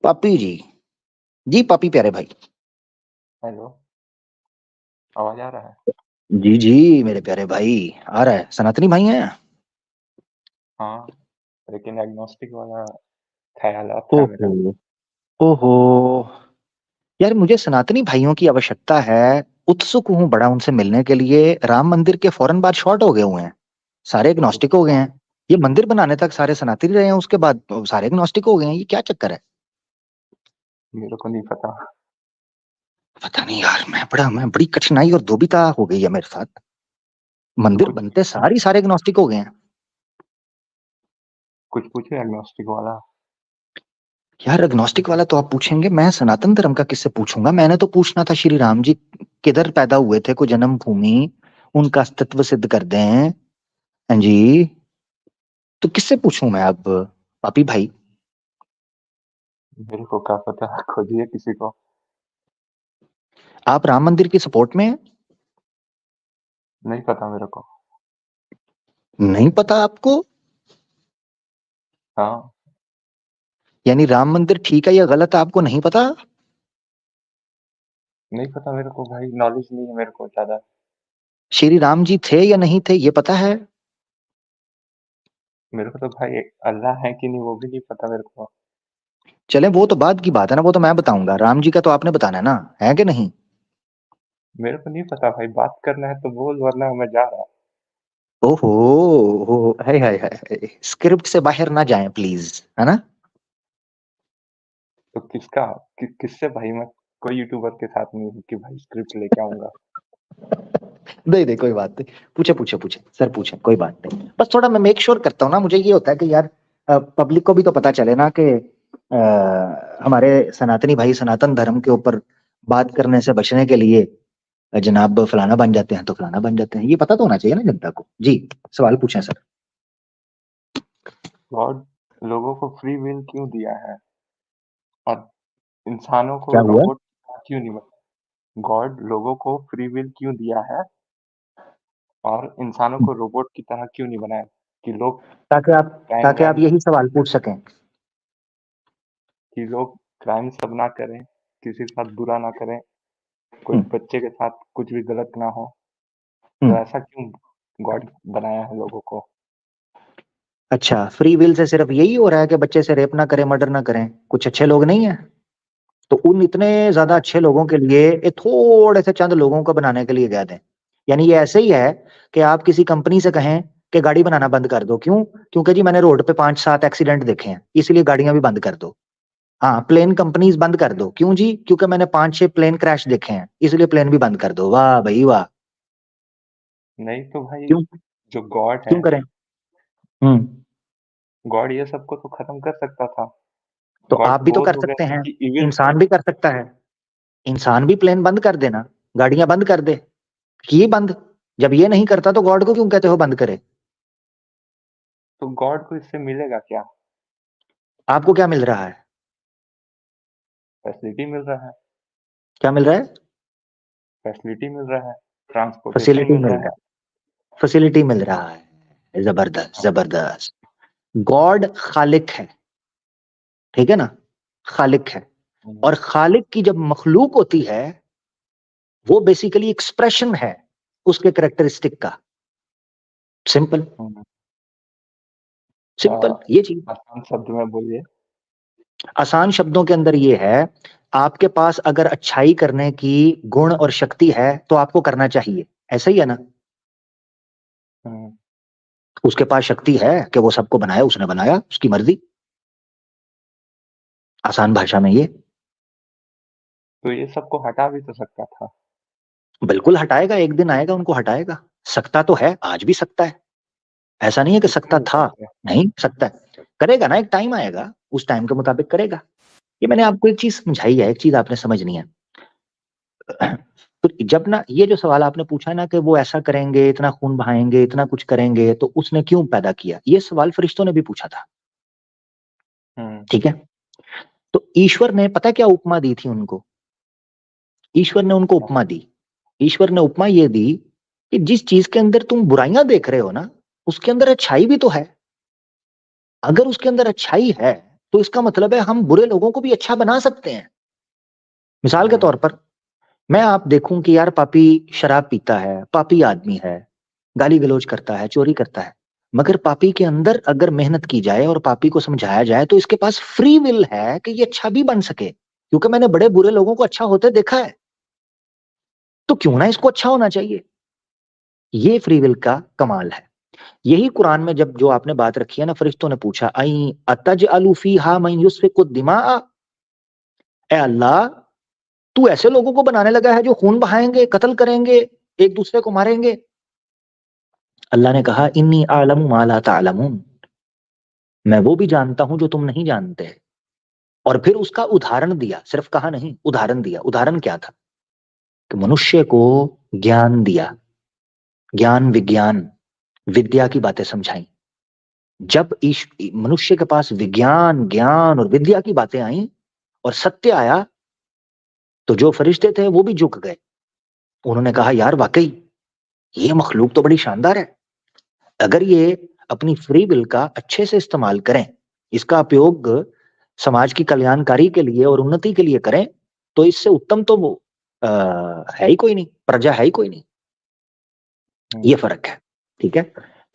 पापी जी। जी पापी प्यारे भाई। हेलो। आवाज आ रहा है? जी जी मेरे प्यारे भाई। आ रहा है, सनातनी भाई हैं। हाँ, लेकिन एग्नोस्टिक वाला ख्यालात है मेरा। ओहो। ओहो। यार मुझे सनातनी भाइयों की आवश्यकता है। उत्सुक हूँ बड़ा उनसे मिलने के लिए। राम मंदिर के फौरन बाद शॉर्ट हो गए हुए हैं। सारे एग्नोस्टिक हो गए हैं। ये मंदिर बनाने तक सारे सनातनी रहे हैं, उसके बाद सारे एग्नोस्टिक हो गए हैं। ये क्या चक्कर है? मेरे को नहीं पता। पता नहीं यार, मैं बड़ी कठिनाई और दुविधा हो गई है मेरे साथ। तो मंदिर कुछ बनते सारे एग्नोस्टिक हो गए हैं। कुछ पूछे एग्नोस्टिक वाला। यार अग्नोस्टिक वाला तो आप पूछेंगे, मैं सनातन धर्म का किससे पूछूंगा? मैंने तो पूछना था श्री राम जी किधर पैदा हुए थे, कोई जन्म भूमि, उनका अस्तित्व सिद्ध कर दें। हाँ जी। तो किससे पूछूं मैं अब, पापी भाई? मेरे को क्या पता, खोजिए किसी को। आप राम मंदिर की सपोर्ट में हैं? नहीं पता मेरे को। नहीं पता आपको? हाँ। यानी राम मंदिर ठीक है या गलत है आपको नहीं पता? नहीं पता मेरे को भाई, नॉलेज नहीं है मेरे को ज्यादा। श्री राम जी थे या नहीं थे ये पता है? मेरे को तो भाई अल्लाह है कि नहीं वो भी नहीं पता मेरे को। चले वो तो बाद की बात है ना, वो तो मैं बताऊंगा। राम जी का तो आपने बताना है ना, है कि नहीं? मेरे को नहीं पता भाई, बात करना है तो बोल, वरना मैं जा रहा। ओहो। हाय हाय हाय, स्क्रिप्ट से बाहर ना जाएं प्लीज, है ना? तो किससे भाई? मैं कोई यूट्यूबर के साथ नहीं हूँ कि भाई स्क्रिप्ट लेके आऊंगा। नहीं नहीं कोई बात नहीं। पूछे पूछे पूछे सर, पूछे, कोई बात नहीं। बस थोड़ा मैं मेक श्योर करता हूँ ना, मुझे ये होता है कि यार पब्लिक को भी तो पता चले ना कि हमारे सनातनी भाई सनातन धर्म के ऊपर बात करने से बचने के लिए जनाब फलाना बन जाते हैं तो फलाना बन जाते हैं। ये पता तो होना चाहिए ना जनता को जी। सवाल पूछें सर। गॉड लोगों को फ्री विल क्यों दिया है और इंसानों को क्या हुआ? रोबोट क्यों नहीं बना? गॉड लोगों को फ्री विल क्यों दिया है और इंसानों को रोबोट की तरह क्यों नहीं बनाया कि लोग ताकि आप क्राइम ताकि आप व्राइम, यही सवाल पूछ सकें। कि लोग क्राइम सब ना करें, किसी के साथ बुरा ना करें, कोई हम्म। बच्चे के साथ कुछ भी गलत ना हो। तो हम्म। ऐसा क्यों गॉड बनाया है लोगों को? अच्छा, फ्री विल से सिर्फ यही हो रहा है कि बच्चे से रेप ना करें, मर्डर ना करें? कुछ अच्छे लोग नहीं है? तो उन इतने ज्यादा अच्छे लोगों के लिए ये थोड़े से चंद लोगों को बनाने के लिए गए थे। यानी ये ऐसे ही है कि आप किसी कंपनी से कहें कि गाड़ी बनाना बंद कर दो, क्यों? क्योंकि जी मैंने रोड पे 5-7 एक्सीडेंट देखे हैं, इसलिए गाड़ियां भी बंद कर दो। हाँ, प्लेन कंपनीज बंद कर दो, क्यों जी? क्योंकि मैंने 5-6 प्लेन क्रैश देखे हैं, इसलिए प्लेन भी बंद कर दो। वाह भाई वाह। नहीं तो भाई, क्यों? जो गॉड है, क्यों करें? हम्म। गॉड ये सबको तो खत्म कर सकता था। तो गॉड आप भी तो बोर कर हो सकते गए हैं। कि इविल से। इंसान भी कर सकता है। इंसान भी प्लेन बंद कर देना, गाड़ियां बंद कर दे। किए बंद। जब ये नहीं करता तो गॉड को क्यों कहते हो बंद करे? तो गॉड को इससे मिलेगा क्या? आपको क्या मिल रहा है? फैसिलिटी मिल रहा है। क्या मिल रहा है? फैसिलिटी मिल रहा है, ट्रांसपोर्टेशन फैसिलिटी मिल मिल रहा रहा है। है। फैसिलिटी मिल रहा है, जबरदस्त हाँ। जबरदस्त। गॉड खालिक है, ठीक है ना? खालिक है। हम्म, और खालिक की जब मखलूक होती है, वो बेसिकली एक्सप्रेशन है उसके करेक्टरिस्टिक का। सिंपल। हम्म। सिंपल ये चीज। आसान शब्द में बोलिए। आसान शब्दों के अंदर ये है, आपके पास अगर अच्छाई करने की गुण और शक्ति है तो आपको करना चाहिए। ऐसा ही है ना? हम्म। उसके पास शक्ति है कि वो सबको बनाया, उसने बनाया, उसकी मर्जी। आसान भाषा में ये। तो ये सबको हटा भी तो सकता था। बिल्कुल हटाएगा, एक दिन आएगा उनको हटाएगा। सकता तो है, आज भी सकता है। ऐसा नहीं है कि कितने सकता था। ऊपर से? नहीं सकता है, करेगा ना, एक टाइम आएगा, उस टाइम के मुताबिक करेगा। ये मैंने आपको एक चीज समझाई है, एक चीज आपने समझनी है। तो जब ना ये जो सवाल आपने पूछा ना कि वो ऐसा करेंगे, इतना खून बहाएंगे, इतना कुछ करेंगे, तो उसने क्यों पैदा किया, ये सवाल फरिश्तों ने भी पूछा था। हम्म। ठीक है। तो ईश्वर ने पता क्या उपमा दी थी उनको? ईश्वर ने उनको उपमा दी। ईश्वर ने उपमा ये दी कि जिस चीज के अंदर तुम बुराइयां देख रहे हो ना, उसके अंदर अच्छाई भी तो है। अगर उसके अंदर अच्छाई है तो इसका मतलब है हम बुरे लोगों को भी अच्छा बना सकते हैं। मिसाल के तौर पर मैं आप देखूं कि यार पापी शराब पीता है, पापी आदमी है, गाली गलौज करता है, चोरी करता है, मगर पापी के अंदर अगर मेहनत की जाए और पापी को समझाया जाए तो इसके पास फ्री विल है कि ये अच्छा भी बन सके, क्योंकि मैंने बड़े बुरे लोगों को अच्छा होते देखा है, तो क्यों ना इसको अच्छा होना चाहिए। ये फ्री विल का कमाल है। यही कुरान में जब जो आपने बात रखी है ना, फरिश्तों ने पूछा आई अतज अलूफी हा मैं युस्फिकु दिमा, ए अल्लाह तू ऐसे लोगों को बनाने लगा है जो खून बहाएंगे, कत्ल करेंगे, एक दूसरे को मारेंगे। अल्लाह ने कहा इन्नी आलमु मा ला तालमून, मैं वो भी जानता हूं जो तुम नहीं जानते। और फिर उसका उदाहरण दिया, सिर्फ कहा नहीं, उदाहरण दिया। उदाहरण क्या था कि मनुष्य को ज्ञान दिया, ज्ञान विज्ञान विद्या की बातें समझाई। जब मनुष्य के पास विज्ञान ज्ञान और विद्या की बातें आई और सत्य आया, तो जो फरिश्ते थे वो भी झुक गए। उन्होंने कहा यार वाकई ये मखलूक तो बड़ी शानदार है, अगर ये अपनी फ्री विल का अच्छे से इस्तेमाल करें, इसका उपयोग समाज की कल्याणकारी के लिए और उन्नति के लिए करें, तो इससे उत्तम तो वो है ही कोई नहीं, प्रजा है ही कोई नहीं। ये फर्क है। ठीक है,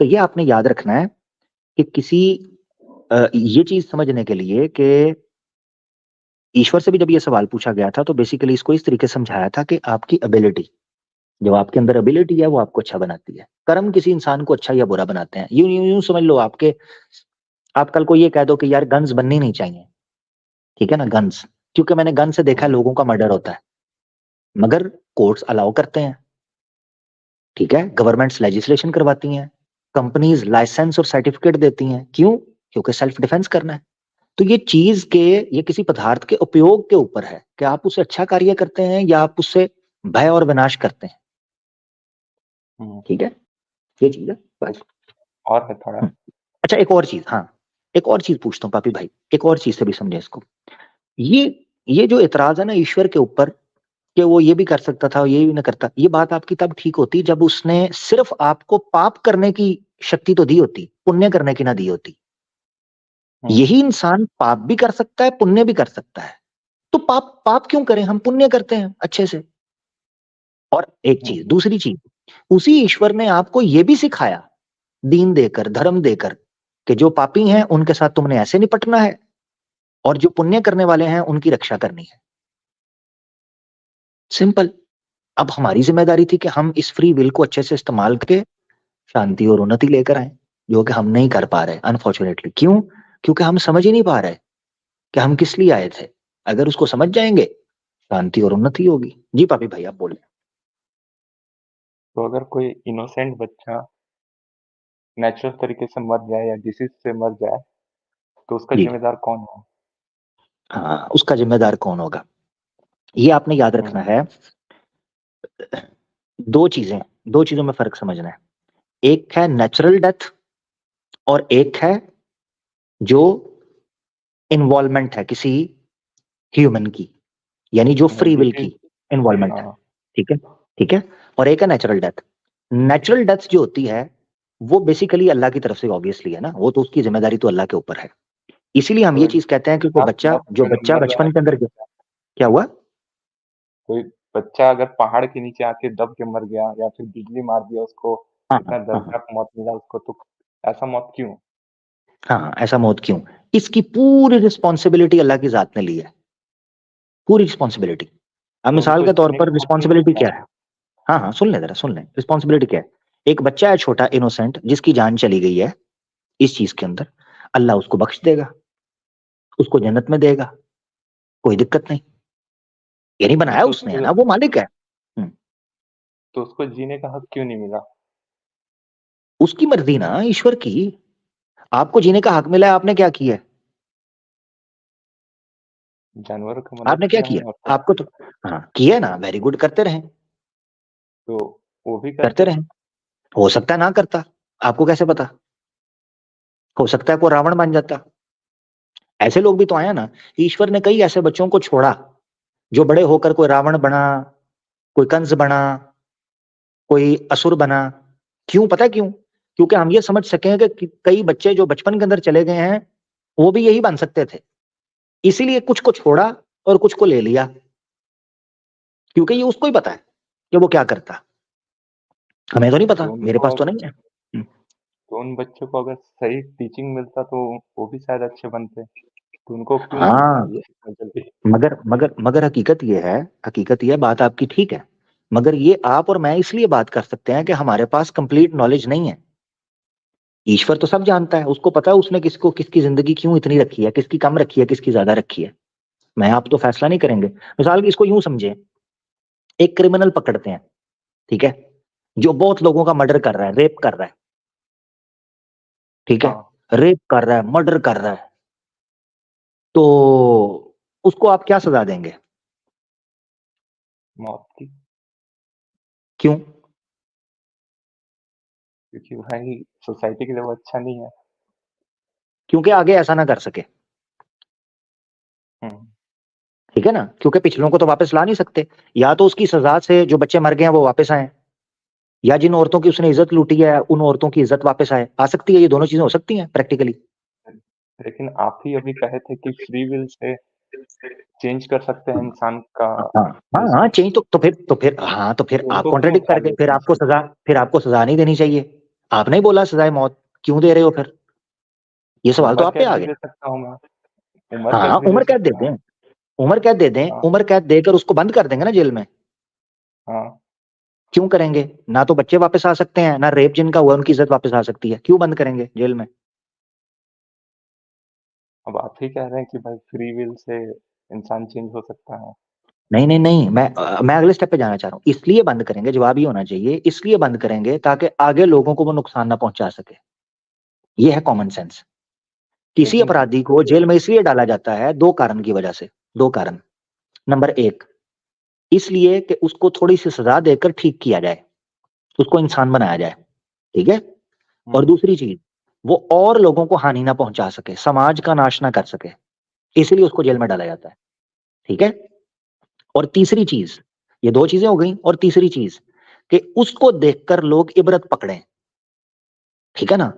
तो ये आपने याद रखना है कि किसी ये चीज समझने के लिए कि ईश्वर से भी जब ये सवाल पूछा गया था तो बेसिकली इसको इस तरीके से समझाया था कि आपकी एबिलिटी, जो आपके अंदर एबिलिटी है वो आपको अच्छा बनाती है। कर्म किसी इंसान को अच्छा या बुरा बनाते हैं। यूं यूं यूं समझ लो, आपके आप कल को ये कह दो कि यार गन्स बननी नहीं चाहिए, ठीक है ना, गन्स, क्योंकि मैंने गन से देखा है लोगों का मर्डर होता है, मगर कोर्ट्स अलाउ करते हैं, ठीक है, गवर्नमेंट्स लेजिस्लेशन करवाती हैं, कंपनीज लाइसेंस और सर्टिफिकेट देती हैं, क्यों? क्योंकि सेल्फ डिफेंस करना है। तो ये चीज के, ये किसी पदार्थ के उपयोग के ऊपर है कि आप उससे अच्छा कार्य करते हैं या आप उससे भय और विनाश करते हैं। ठीक है, ये चीज है बस। और है थोड़ा। अच्छा एक और चीज, हाँ एक और चीज पूछता हूँ पापी भाई, एक और चीज से भी समझे इसको। ये ये जो इतराज है ना ईश्वर के ऊपर कि वो ये भी कर सकता था ये भी ना करता, ये बात आपकी तब ठीक होती जब उसने सिर्फ आपको पाप करने की शक्ति तो दी होती, पुण्य करने की ना दी होती। यही इंसान पाप भी कर सकता है, पुण्य भी कर सकता है, तो पाप पाप क्यों करें, हम पुण्य करते हैं अच्छे से। और एक चीज, दूसरी चीज, उसी ईश्वर ने आपको ये भी सिखाया दीन देकर, धर्म देकर, कि जो पापी हैं उनके साथ तुमने ऐसे निपटना है और जो पुण्य करने वाले हैं उनकी रक्षा करनी है। सिंपल। अब हमारी जिम्मेदारी थी कि हम इस फ्री विल को अच्छे से इस्तेमाल करके शांति और उन्नति लेकर आए, जो कि हम नहीं कर पा रहे अनफॉर्चुनेटली। क्यों? क्योंकि हम समझ ही नहीं पा रहे कि हम किस लिए आए थे। अगर उसको समझ जाएंगे, शांति और उन्नति होगी। जी पापी भाई आप बोले। तो अगर कोई इनोसेंट बच्चा नेचुरल तरीके से मर जाए या डिसीज से मर जाए, तो उसका जी जिम्मेदार कौन है? हाँ, उसका जिम्मेदार कौन होगा, ये आपने याद रखना है। दो चीजें, दो चीजों में फर्क समझना है। एक है नेचुरल डेथ और एक है जो इन्वॉल्वमेंट है किसी ह्यूमन की, यानी जो फ्री विल की डिसीज। इन्वॉल्वमेंट है। हाँ। ठीक है, ठीक है। और एक है नेचुरल डेथ। नेचुरल डेथ जो होती है वो बेसिकली अल्लाह की तरफ से ऑब्वियसली है ना, वो तो उसकी जिम्मेदारी तो अल्लाह के ऊपर है। इसीलिए हम ये कोई चीज कहते हैं कि कोई रात बच्चा, रात जो में बच्चा मर रहा बचपन के है, अंदर क्या हुआ। कोई बच्चा अगर पहाड़ के नीचे आके दब के मर गया या फिर बिजली मार दिया उसको, हाँ हाँ इतना हाँ हाँ दर्दनाक मौत मिला उसको, तो ऐसा मौत क्यों? हाँ, ऐसा मौत क्यों? इसकी पूरी रिस्पॉन्सिबिलिटी अल्लाह की जात ने ली है, पूरी रिस्पॉन्सिबिलिटी। अब तो मिसाल उनको के तौर जीने पर का हक क्यों नहीं रिस्पॉन्सिबिलिटी मिला? क्या है? हाँ हाँ सुन ले, जरा सुन ले, रिस्पॉन्सिबिलिटी क्या है। एक बच्चा है छोटा इनोसेंट जिसकी जान चली गई है इस चीज के अंदर, अल्लाह उसको बख्श देगा, उसको जन्नत में देगा, कोई दिक्कत नहीं। यानी बनाया तो उसने है उसको ना, वो मालिक है। हम्म, तो उसको जीने का हक क्यों नहीं मिला? उसकी मर्जी ना, ईश्वर की। आपको जीने का हक मिला है, आपने क्या किया है? जानवरों की मदद आपने क्या किया किया? है और क्या? आपको तो, हाँ किया ना, वेरी गुड, करते रहें, तो वो भी करते करते। रहें। हो सकता है ना करता, आपको कैसे पता? हो सकता है कोई रावण बन जाता। ऐसे लोग भी तो आए ना, ईश्वर ने कई ऐसे बच्चों को छोड़ा जो बड़े होकर कोई रावण बना, कोई कंस बना, कोई असुर बना। क्यों पता है क्यों? क्योंकि हम ये समझ सकें कि कई बच्चे जो बचपन के अंदर चले गए हैं वो भी यही बन सकते थे। इसीलिए कुछ को छोड़ा और कुछ को ले लिया, क्योंकि ये उसको ही पता है कि वो क्या करता। हमें तो नहीं पता, तो मेरे उनको पास तो नहीं है। तो उन बच्चों को अगर सही टीचिंग मिलता तो वो भी शायद अच्छे बनते। तो उनको क्यों नहीं मिलता हाँ, ये इतना जल्दी? मगर मगर मगर हकीकत ये है, बात आपकी ठीक है, मगर ये आप और मैं इसलिए बात कर सकते हैं कि हमारे पास कंप्लीट नॉलेज नहीं है। ईश्वर तो सब जानता है, उसको पता है उसने किसको किसकी जिंदगी क्यों इतनी रखी है, किसकी कम रखी है, किसकी ज्यादा रखी है। मैं आप तो फैसला नहीं करेंगे। मिसाल की इसको यूं समझे, एक क्रिमिनल पकड़ते हैं, ठीक है, जो बहुत लोगों का मर्डर कर रहा है, रेप कर रहा है, ठीक है, हाँ, रेप कर रहा है, मर्डर कर रहा है, तो उसको आप क्या सजा देंगे? मौत की। क्यों? क्योंकि भाई सोसाइटी के लिए वो अच्छा नहीं है। क्योंकि आगे ऐसा ना कर सके, हुँ, ठीक है ना, क्योंकि पिछलों को तो वापस ला नहीं सकते। या तो उसकी सजा से जो बच्चे मर गए हैं वो वापस आए, या जिन औरतों की उसने इज्जत लूटी है उन औरतों की इज्जत वापस आए, आ सकती है, ये दोनों चीजें हो सकती हैं प्रैक्टिकली। लेकिन आप ही अभी कहे थे कि फ्री विल से चेंज कर सकते हैं इंसान का हाँ हाँ हाँ, डिसीज़न। चेंज तो फिर हाँ, तो फिर तो आप उनको क्यों कॉन्ट्रडिक्ट कर जेल गए, फिर भेजना आपको चाहिए? सजा, फिर आपको सजा नहीं देनी चाहिए। आपने ही बोला सजाए मौत, क्यों दे रहे हो फिर? ये सवाल तो उम्र आप पे कैद आ भी गया। दे सकता हूँ मैं, उम्र कैद हाँ, भी दे उम्र कैद दे सकता दें, हूँ। उम्र कैद दे दें, हाँ, उम्र कैद देकर उसको बंद कर देंगे ना जेल में। हाँ। क्यों करेंगे? ना तो बच्चे वापस आ सकते हैं, ना रेप जिनका हुआ उनकी इज्जत वापस आ सकती है, क्यों बंद करेंगे जेल में? अब आप ही कह रहे हैं कि भाई फ्री विल से इंसान चेंज हो सकता है। नहीं नहीं नहीं, मैं अगले स्टेप पे जाना चाह रहा हूँ। इसलिए बंद करेंगे, जवाब ये होना चाहिए, इसलिए बंद करेंगे ताकि आगे लोगों को वो नुकसान ना पहुंचा सके। ये है कॉमन सेंस। किसी लेकिन अपराधी को जेल में इसलिए डाला जाता है दो कारण की वजह से। दो कारण। नंबर एक, इसलिए कि उसको थोड़ी सी सजा देकर ठीक किया जाए, उसको इंसान बनाया जाए, ठीक है। और हुँ, दूसरी चीज, वो और लोगों को हानि ना पहुंचा सके, समाज का नाश ना कर सके, इसीलिए उसको जेल में डाला जाता है, ठीक है। और तीसरी चीज, ये दो चीजें हो गई, और तीसरी चीज कि उसको देखकर लोग इबरत पकड़ें, ठीक है ना,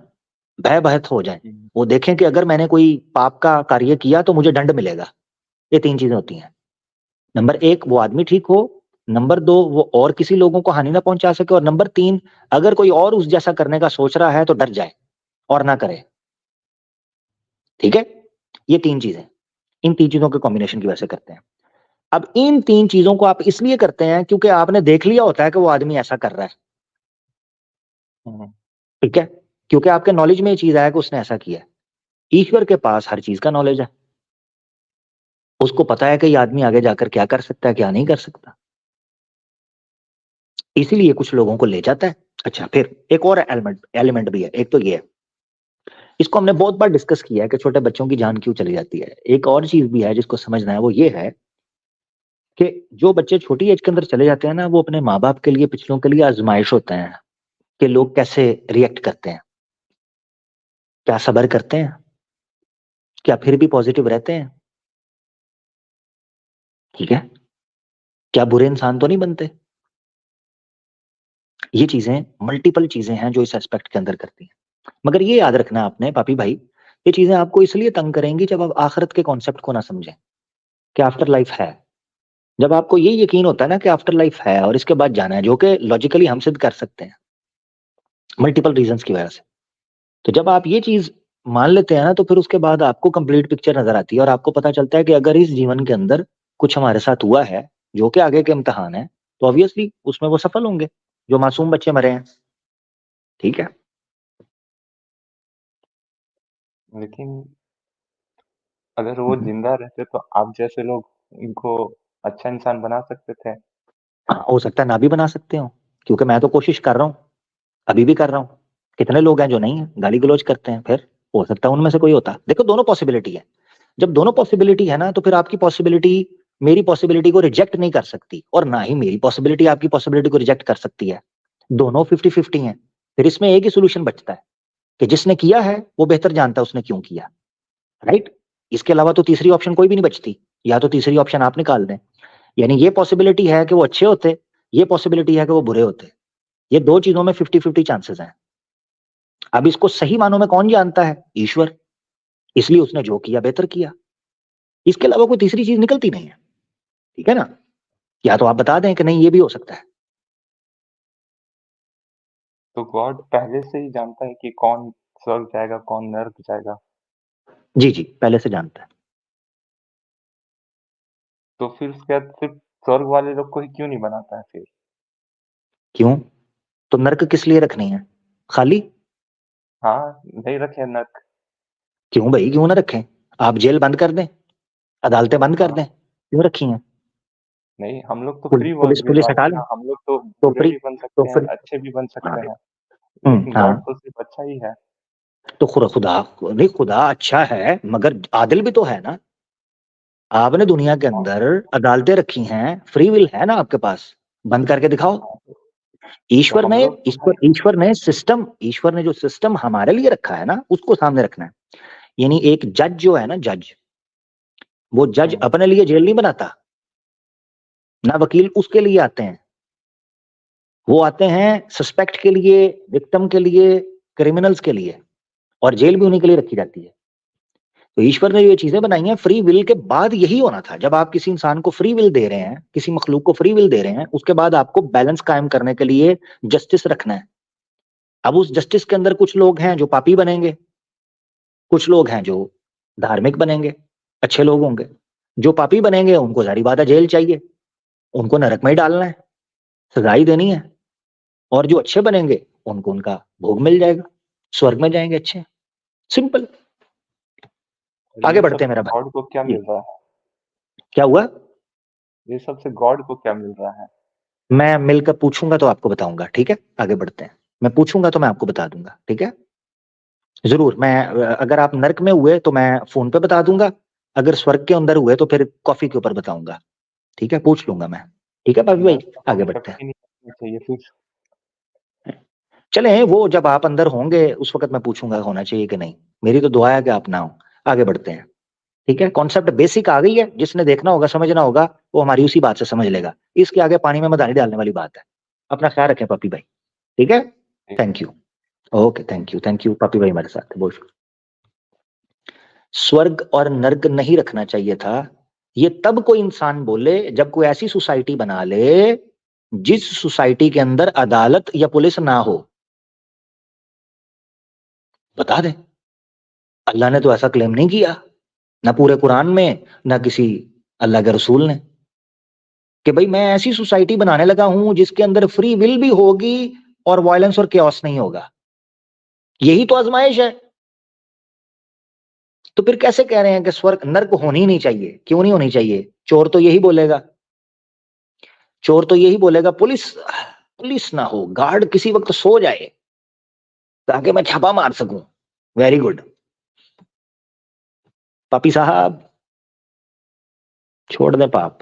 भय भयत हो जाए, हुँ, वो देखें कि अगर मैंने कोई पाप का कार्य किया तो मुझे दंड मिलेगा। ये तीन चीजें होती हैं। नंबर एक, वो आदमी ठीक हो। नंबर दो, वो और किसी लोगों को हानि ना पहुंचा सके। और नंबर तीन, अगर कोई और उस जैसा करने का सोच रहा है तो डर जाए और ना करे, ठीक है। ये तीन चीजें, इन तीन चीजों के कॉम्बिनेशन की वजह से करते हैं। अब इन तीन चीजों को आप इसलिए करते हैं क्योंकि आपने देख लिया होता है कि वो आदमी ऐसा कर रहा है, हुँ। ठीक है, क्योंकि आपके नॉलेज में ये चीज आया कि उसने ऐसा किया है। ईश्वर के पास हर चीज का नॉलेज है, उसको पता है कि ये आदमी आगे जाकर क्या कर सकता है, क्या नहीं कर सकता, इसीलिए कुछ लोगों को ले जाता है। अच्छा, फिर एक और एलिमेंट एलिमेंट भी है, एक तो ये है, इसको हमने बहुत बार डिस्कस किया है कि छोटे बच्चों की जान क्यों चली जाती है। एक और चीज भी है जिसको समझना है, वो ये है कि जो बच्चे छोटी एज के अंदर चले जाते हैं ना, वो अपने माँ बाप के लिए, पिछलों के लिए आजमाइश होते हैं कि लोग कैसे रिएक्ट करते हैं, क्या सब्र करते हैं, क्या फिर भी पॉजिटिव रहते हैं, ठीक है, क्या बुरे इंसान तो नहीं बनते। ये चीजें, मल्टीपल चीजें हैं जो इस एस्पेक्ट के अंदर करती हैं। मगर ये याद रखना आपने पापी भाई, ये चीजें आपको इसलिए तंग करेंगी जब आप आखिरत के कॉन्सेप्ट को ना समझें कि आफ्टर लाइफ है। जब आपको ये यकीन होता है ना कि आफ्टर लाइफ है और इसके बाद जाना है, जो कि लॉजिकली हम सिद्ध कर सकते हैं मल्टीपल रीजंस की वजह से, तो जब आप ये चीज मान लेते हैं ना, तो फिर उसके बाद आपको कंप्लीट पिक्चर नजर आती है और आपको पता चलता है कि अगर इस जीवन के अंदर कुछ हमारे साथ हुआ है जो कि आगे के इम्तिहान है, तो ऑब्वियसली उसमें वो सफल होंगे, जो मासूम बच्चे मरे हैं, ठीक है। लेकिन अगर वो ज़िंदा रहते तो आप जैसे लोग उनको अच्छा इंसान बना सकते थे। हाँ, हो सकता है ना भी बना सकते हो, क्योंकि मैं तो कोशिश कर रहा हूँ, अभी भी कर रहा हूँ। कितने लोग हैं जो नहीं है, गाली गलौज करते हैं, फिर हो सकता है उनमें से कोई होता। देखो, दोनों पॉसिबिलिटी है। जब दोनों पॉसिबिलिटी है ना, तो फिर आपकी पॉसिबिलिटी मेरी पॉसिबिलिटी को रिजेक्ट नहीं कर सकती, और ना ही मेरी पॉसिबिलिटी आपकी पॉसिबिलिटी को रिजेक्ट कर सकती है। दोनों 50-50 हैं। फिर इसमें एक ही सोल्यूशन बचता है कि जिसने किया है वो बेहतर जानता है उसने क्यों किया, राइट। इसके अलावा तो तीसरी ऑप्शन कोई भी नहीं बचती, या तो तीसरी ऑप्शन आप निकाल दें। यानी ये पॉसिबिलिटी है कि वो अच्छे होते, ये पॉसिबिलिटी है कि वो बुरे होते। ये दो चीजों में 50-50 चांसेस हैं। अब इसको सही मानों में कौन जानता है? ईश्वर। इसलिए उसने जो किया बेहतर किया। इसके अलावा कोई तीसरी चीज निकलती नहीं है, ठीक है ना? या तो आप बता दें कि नहीं ये भी हो सकता है। तो गॉड पहले से ही जानता है कि कौन स्वर्ग जाएगा, कौन नर्क जाएगा। जी जी, पहले से जानता है। तो फिर उसके बाद सिर्फ स्वर्ग वाले लोग को ही क्यों नहीं बनाता है फिर? क्यों? तो नर्क किस लिए रखनी है? खाली? हाँ, नहीं रखे नर्क। क्यों भाई, क्यों ना रखें? आप जेल बंद कर दें, अदालतें बंद कर हाँ, दें, क्यों रखी हैं? नहीं हम लोग तो फ्री पुलिस विल पुलिस वाले हटा हैं लें ना, हम लोग तो तो बुरे फ्री, भी बन तो सकते हैं, फिर अच्छे भी बन सकते हैं, लेकिन हाँ, गॉड तो सिर्फ अच्छा ही है। तो खुदा नहीं, खुदा अच्छा है मगर आदिल भी तो है ना। आपने दुनिया के हाँ, अंदर अदालतें रखी हैं, फ्री विल है ना आपके पास, बंद करके दिखाओ। हाँ, तो ईश्वर हम ने लोग तो भाई ईश्वर ने जो सिस्टम हमारे लिए रखा है ना, उसको सामने रखना है। यानी एक जज जो है ना, जज, वो जज हुँ, अपने लिए जेल नहीं बनाता, ना वकील उसके लिए आते हैं। वो आते हैं सस्पेक्ट के लिए, विक्टिम के लिए, क्रिमिनल्स के लिए, और जेल भी उन्हीं के लिए रखी जाती है। तो ईश्वर ने जो ये चीजें बनाई हैं, फ्री विल के बाद यही होना था। जब आप किसी इंसान को फ्री विल दे रहे हैं, किसी मखलूक को फ्री विल दे रहे हैं, उसके बाद आपको बैलेंस कायम करने के लिए जस्टिस रखना है। अब उस जस्टिस के अंदर कुछ लोग हैं जो पापी बनेंगे, कुछ लोग हैं जो धार्मिक बनेंगे, अच्छे लोग होंगे। जो पापी बनेंगे उनको जारी बात है जेल चाहिए, उनको नरक में ही डालना है, सजाई देनी है। और जो अच्छे बनेंगे उनको उनका भोग मिल जाएगा, स्वर्ग में जाएंगे अच्छे। सिंपल। और आगे ये बढ़ते सब हैं से मेरा भाई। गॉड को क्या जी, मिल रहा है? क्या हुआ? ये सब से गॉड को क्या मिल रहा है? मैं मिलकर पूछूंगा तो आपको बताऊंगा, ठीक है? आगे बढ़ते हैं। मैं पूछूंगा तो मैं आपको बता दूंगा, ठीक है? जरूर। मैं अगर आप नर्क में हुए तो मैं फोन पे बता दूंगा, अगर स्वर्ग के अंदर हुए तो फिर कॉफी के ऊपर बताऊंगा, ठीक है? पूछ लूंगा मैं, ठीक है भाभी भाई? नर्क का आगे कोई बढ़ते शक हैं। ही नहीं करना चाहिए फिर। चले, वो जब आप अंदर होंगे उस वक्त मैं पूछूंगा होना चाहिए कि नहीं। मेरी तो दुआ है कि आप ना हो। आगे बढ़ते हैं, ठीक है? कॉन्सेप्ट बेसिक आ गई है, जिसने देखना होगा, समझना होगा, वो हमारी उसी बात से समझ लेगा। इसके आगे पानी में मदानी डालने वाली बात है। अपना ख्याल रखें पपी भाई, ठीक है? Thank you. Okay, thank you, thank you puppy भाई हमारे साथ बोल। स्वर्ग और नर्क नहीं रखना चाहिए था, ये तब कोई इंसान बोले जब कोई ऐसी सोसाइटी बना ले जिस सोसाइटी के अंदर अदालत या पुलिस ना हो। बता दे, अल्लाह ने तो ऐसा क्लेम नहीं किया, ना पूरे कुरान में, ना किसी अल्लाह के रसूल ने, कि भाई मैं ऐसी सोसाइटी बनाने लगा हूं जिसके अंदर फ्री विल भी होगी और वायलेंस और केओस नहीं होगा। यही तो आजमाइश है। तो फिर कैसे कह रहे हैं कि स्वर्ग नर्क होनी नहीं चाहिए? क्यों नहीं होनी चाहिए? चोर तो यही बोलेगा, चोर तो यही बोलेगा पुलिस पुलिस ना हो, गार्ड किसी वक्त सो जाए ताकि मैं छापा मार सकूं। वेरी गुड पापी साहब, छोड़ दे पाप।